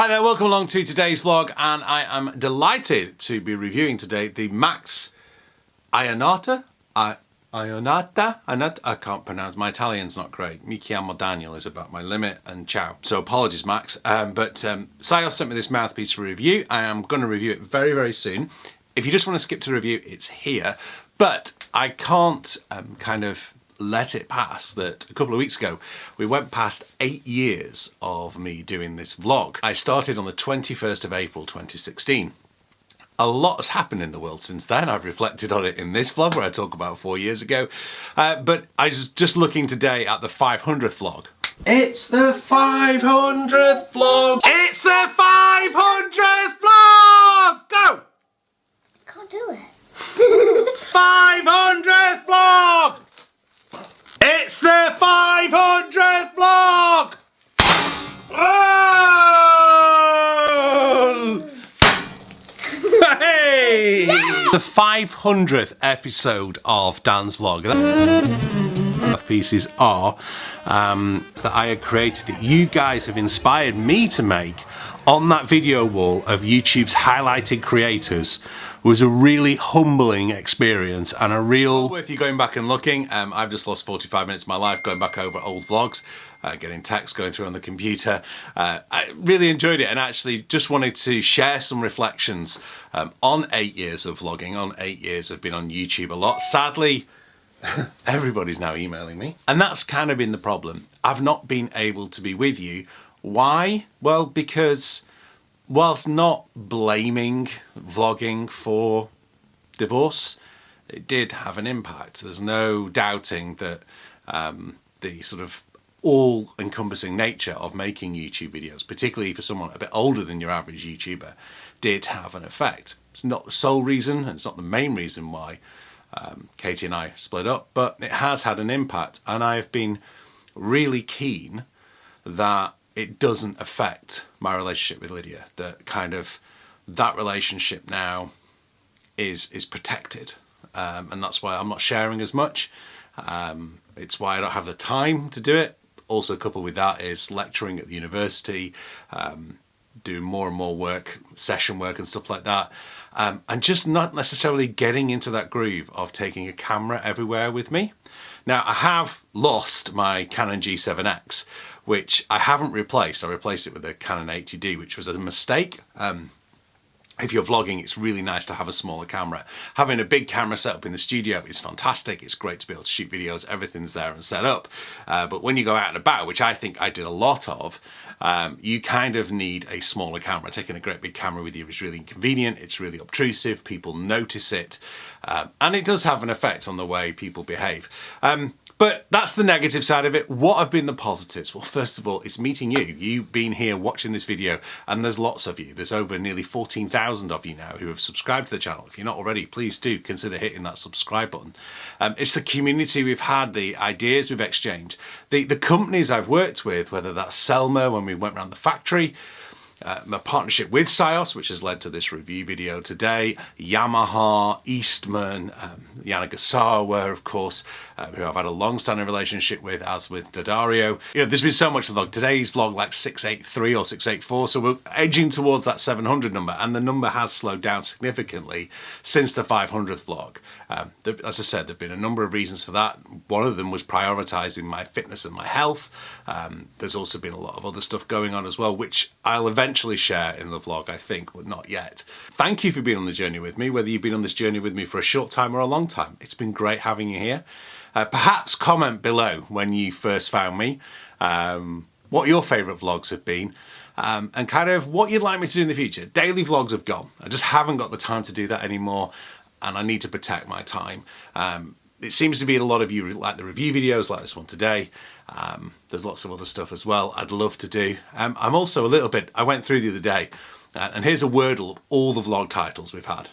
Hi there, welcome along to today's vlog, and I am delighted to be reviewing today the Max Ionata. Ionata? I can't pronounce, my Italian's not great. Mi chiamo Daniel is about my limit, and ciao. So apologies, Max. Syos sent me this mouthpiece for review. I am going to review it very, very soon. If you just want to skip to the review, it's here. But I can't kind of let it pass that a couple of weeks ago we went past 8 years of me doing this vlog. I started on the 21st of April 2016. A lot has happened in the world since then. I've reflected on it in this vlog where I talk about 4 years ago. But I was just looking today at the 500th vlog. It's the 500th vlog! It's the 500th vlog! Go! I can't do it. 500th vlog! It's the 500th vlog! Oh! Hey! Yeah! The 500th episode of DansVlog. Pieces are that I had created that you guys have inspired me to make on that video wall of YouTube's highlighted creators was a really humbling experience and a real worth you going back and looking. I've just lost 45 minutes of my life going back over old vlogs, getting texts going through on the computer. I really enjoyed it and actually just wanted to share some reflections on 8 years of vlogging, on 8 years of being on YouTube a lot. Sadly, everybody's now emailing me, and that's kind of been the problem. I've not been able to be with you. Why? Well, because whilst not blaming vlogging for divorce, it did have an impact. There's no doubting that the sort of all-encompassing nature of making YouTube videos, particularly for someone a bit older than your average YouTuber, did have an effect. It's not the sole reason, and it's not the main reason why Katie and I split up, but it has had an impact, and I've been really keen that it doesn't affect my relationship with Lydia, that kind of that relationship now is protected, and that's why I'm not sharing as much. It's why I don't have the time to do it. Also coupled with that is lecturing at the university, doing more and more work, session work and stuff like that, and just not necessarily getting into that groove of taking a camera everywhere with me. Now, I have lost my Canon G7X, which I haven't replaced. I replaced it with a Canon 80D, which was a mistake. If you're vlogging, it's really nice to have a smaller camera. Having a big camera set up in the studio is fantastic. It's great to be able to shoot videos. Everything's there and set up. But when you go out and about, which I think I did a lot of, you kind of need a smaller camera. Taking a great big camera with you is really inconvenient. It's really obtrusive. People notice it. And it does have an effect on the way people behave. But that's the negative side of it. What have been the positives? Well, first of all, it's meeting you. You've been here watching this video, and there's lots of you. There's over nearly 14,000 of you now who have subscribed to the channel. If you're not already, please do consider hitting that subscribe button. It's the community we've had, the ideas we've exchanged, the companies I've worked with, whether that's Selma when we went around the factory, my partnership with Syos, which has led to this review video today, Yamaha, Eastman, Ionata, of course, who I've had a long-standing relationship with, as with Daddario. You know, there's been so much vlog. Today's vlog like 683 or 684, so we're edging towards that 700 number, and the number has slowed down significantly since the 500th vlog. As I said, there have been a number of reasons for that. One of them was prioritising my fitness and my health. There's also been a lot of other stuff going on as well, which I'll eventually share in the vlog, I think, but not yet. Thank you for being on the journey with me, whether you've been on this journey with me for a short time or a long time. It's been great having you here. Perhaps comment below when you first found me, what your favourite vlogs have been, and kind of what you'd like me to do in the future. Daily vlogs have gone. I just haven't got the time to do that anymore, and I need to protect my time. It seems to be a lot of you like the review videos like this one today. There's lots of other stuff as well I'd love to do. I'm also a little bit, I went through the other day, and here's a wordle of all the vlog titles we've had.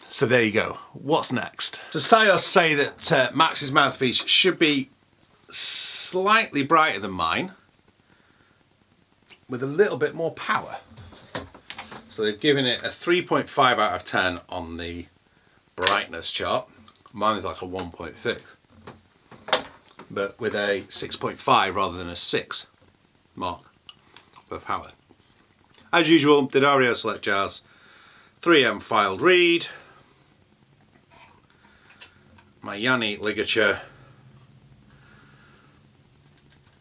So there you go. What's next? So Syos say that Max's mouthpiece should be slightly brighter than mine, with a little bit more power. So they've given it a 3.5 out of 10 on the brightness chart. Mine is like a 1.6, but with a 6.5 rather than a 6. mark for power. As usual, D'Addario Select Jazz, 3M filed reed, my Yanni ligature,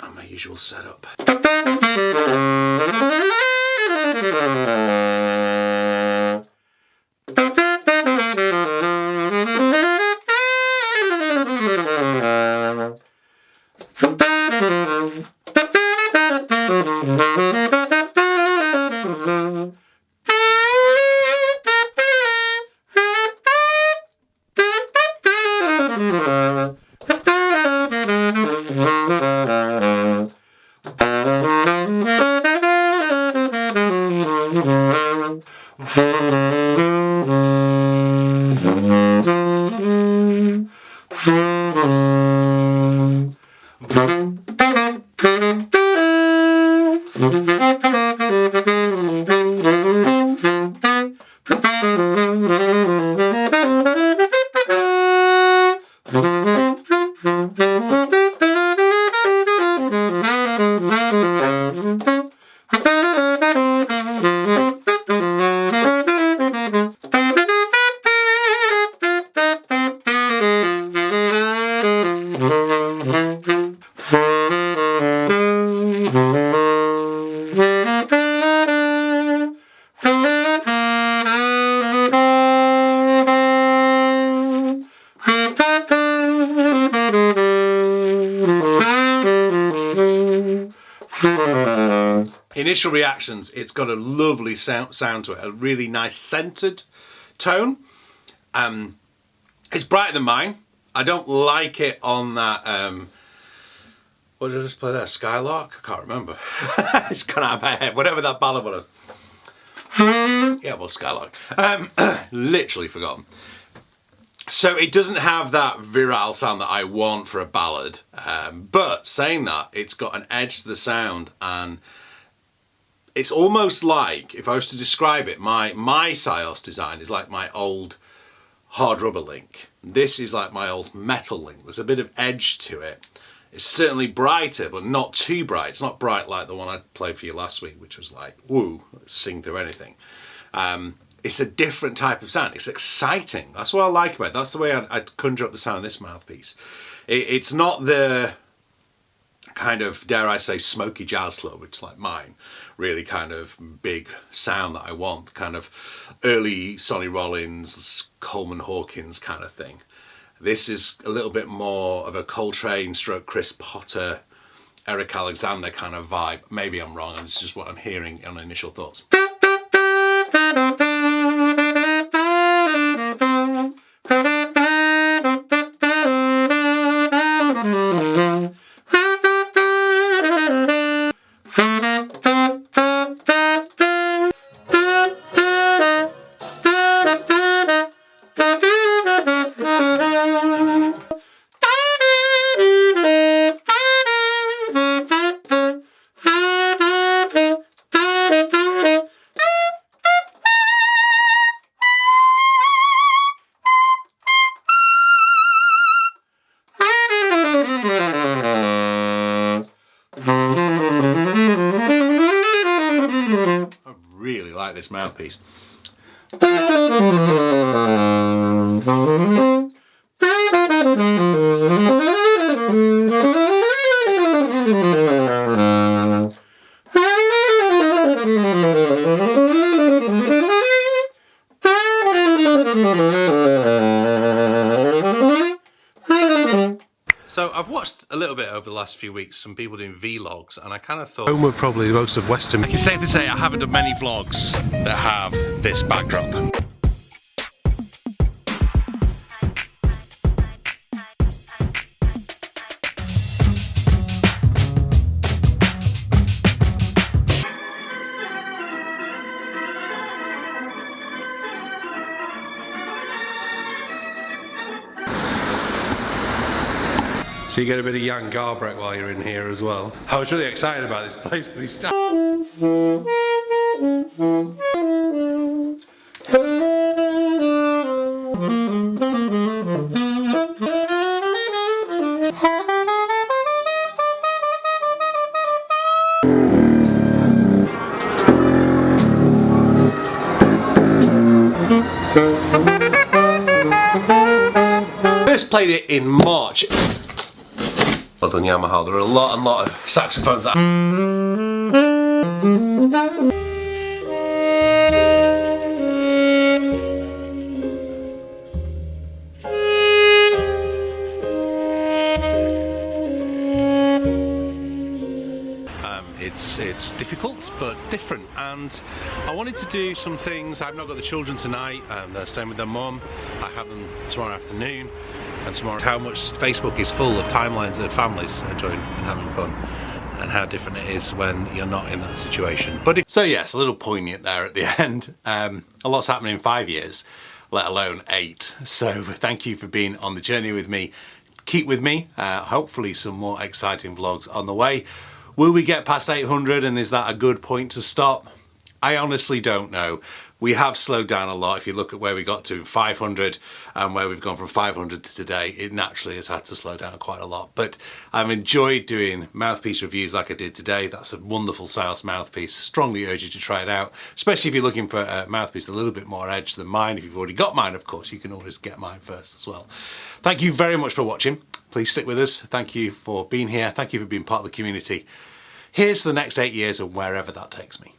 and my usual setup. Initial reactions, it's got a lovely sound to it, a really nice centered tone. It's brighter than mine. I don't like it on that, what did I just play there, Skylark? I can't remember. It's gone out of my head, whatever that ballad was. Yeah, well, Skylark. Literally forgotten. So it doesn't have that virile sound that I want for a ballad, but saying that, it's got an edge to the sound, and it's almost like, if I was to describe it, my Syos design is like my old hard rubber link. This is like my old metal link. There's a bit of edge to it. It's certainly brighter, but not too bright. It's not bright like the one I played for you last week, which was like, woo, sing through anything. It's a different type of sound. It's exciting. That's what I like about it. That's the way I'd conjure up the sound of this mouthpiece. It's not the kind of, dare I say, smoky jazz club, which is like mine. Really kind of big sound that I want. Kind of early Sonny Rollins, Coleman Hawkins kind of thing. This is a little bit more of a Coltrane stroke Chris Potter, Eric Alexander kind of vibe. Maybe I'm wrong, and it's just what I'm hearing on initial thoughts. This mouthpiece. So I've watched a little bit over the last few weeks, some people doing vlogs, and I kind of thought, home of probably most of Western. It's safe to say I haven't done many vlogs that have this backdrop. So you get a bit of Jan Garbrek while you're in here as well. I was really excited about this place, but he's first played it in March. Well done, Yamaha. There are a lot of saxophones that it's difficult but different, and I wanted to do some things. I've not got the children tonight, and they're staying with their mum. I have them tomorrow afternoon, and tomorrow. How much Facebook is full of timelines of families enjoying and having fun, and how different it is when you're not in that situation. But so yes, a little poignant there at the end. A lot's happened in 5 years, let alone 8. So thank you for being on the journey with me. Keep with me. Hopefully some more exciting vlogs on the way. Will we get past 800, and is that a good point to stop? I honestly don't know. We have slowed down a lot. If you look at where we got to 500 and where we've gone from 500 to today, it naturally has had to slow down quite a lot. But I've enjoyed doing mouthpiece reviews like I did today. That's a wonderful Syos mouthpiece. Strongly urge you to try it out, especially if you're looking for a mouthpiece a little bit more edge than mine. If you've already got mine, of course, you can always get mine first as well. Thank you very much for watching. Please stick with us. Thank you for being here. Thank you for being part of the community. Here's the next 8 years and wherever that takes me.